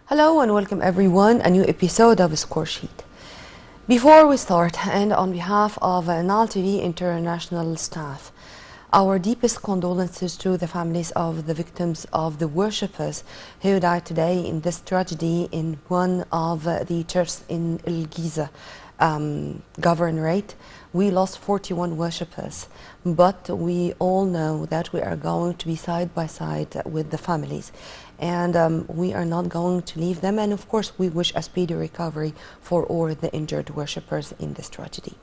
Hello and welcome everyone, a new episode of Score Sheet. Before we start, and on behalf of Nal TV International staff, our deepest condolences to the families of the victims of the worshippers who died today in this tragedy in one of the churches in El Giza governorate. We lost 41 worshippers, but we all know that we are going to be side by side with the families, and we are not going to leave them, and of course we wish a speedy recovery for all the injured worshippers in this tragedy.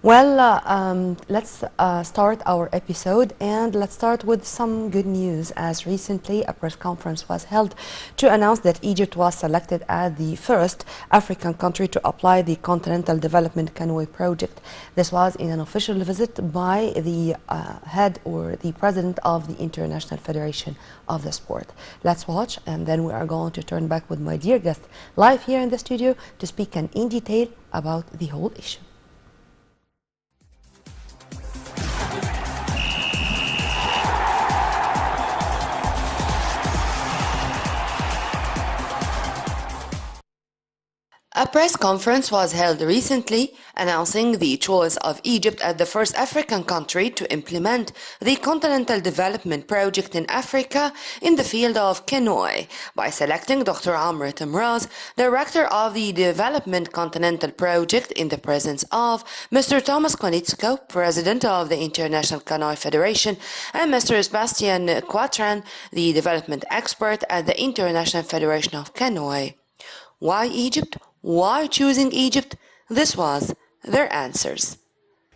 Well, let's start our episode, and let's start with some good news, as recently a press conference was held to announce that Egypt was selected as the first African country to apply the Continental Development Canoe Project. This was in an official visit by the head or the president of the International Federation of the Sport. Let's watch, and then we are going to turn back with my dear guest live here in the studio to speak in detail about the whole issue. A press conference was held recently announcing the choice of Egypt as the first African country to implement the Continental Development Project in Africa in the field of canoe by selecting Dr. Amr Temraz, director of the Development Continental Project, in the presence of Mr. Thomas Konitsko, president of the International Canoe Federation, and Mr. Sebastian Quatran, the development expert at the International Federation of Canoe. Why Egypt? Why choosing Egypt? This was their answers.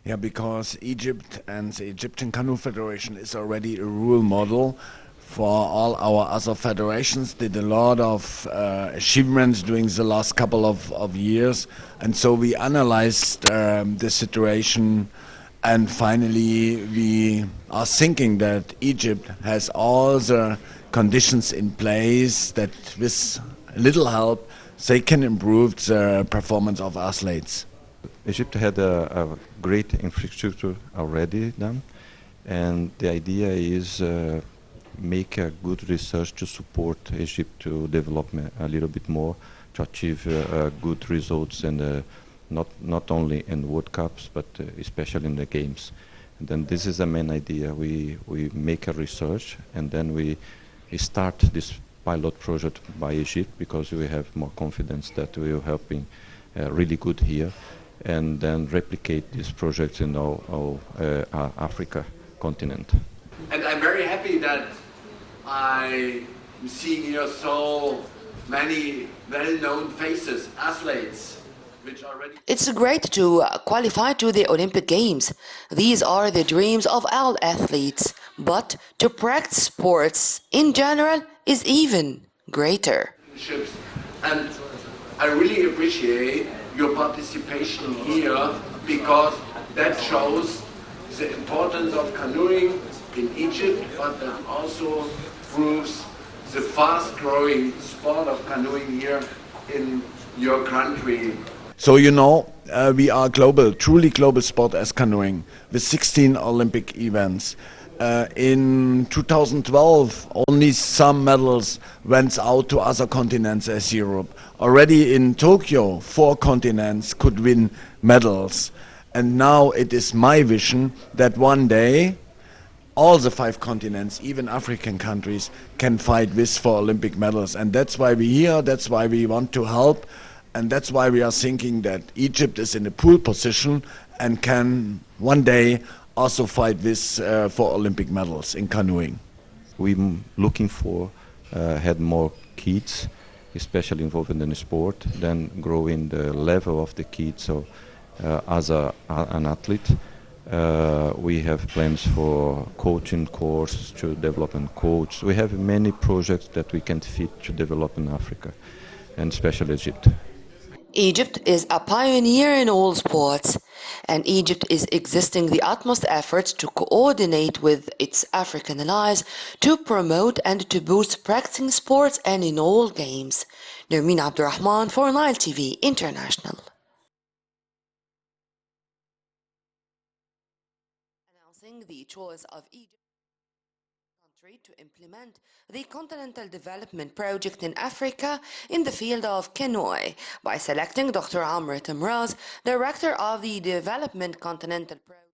Yeah, because Egypt and the Egyptian Canoe Federation is already a role model for all our other federations, did a lot of achievements during the last couple of years, and so we analyzed the situation, and finally we are thinking that Egypt has all the conditions in place that with little help they can improve the performance of athletes. Egypt had a great infrastructure already done, and the idea is make a good research to support Egypt to develop a little bit more, to achieve good results, and not only in World Cups but especially in the games. And then this is the main idea. We make a research, and then we start this pilot project by Egypt, because we have more confidence that we are helping really good here, and then replicate this project in all Africa continent. And I'm very happy that I'm seeing here so many well-known faces, athletes. It's great to qualify to the Olympic Games. These are the dreams of all athletes, but to practice sports in general is even greater. And I really appreciate your participation here, because that shows the importance of canoeing in Egypt, but that also proves the fast-growing sport of canoeing here in your country. So you know, we are global, truly global sport as canoeing, with 16 Olympic events. In 2012, only some medals went out to other continents as Europe. Already in Tokyo, 4 continents could win medals. And now it is my vision that one day all the 5 continents, even African countries, can fight this for Olympic medals. And that's why we're here, that's why we want to help. And that's why we are thinking that Egypt is in a pole position and can one day also fight this for Olympic medals in canoeing. We're looking for had more kids, especially involved in the sport, then growing the level of the kids. So as an athlete, We have plans for coaching course to develop and coach. We have many projects that we can fit to develop in Africa, and especially Egypt. Egypt is a pioneer in all sports, and Egypt is exerting the utmost efforts to coordinate with its African allies to promote and to boost practicing sports and in all games. Nermeen Abdurrahman for Nile TV International. Announcing the choice of Egypt to implement the Continental Development Project in Africa in the field of canoe by selecting Dr. Amr Temraz, Director of the Development Continental Project.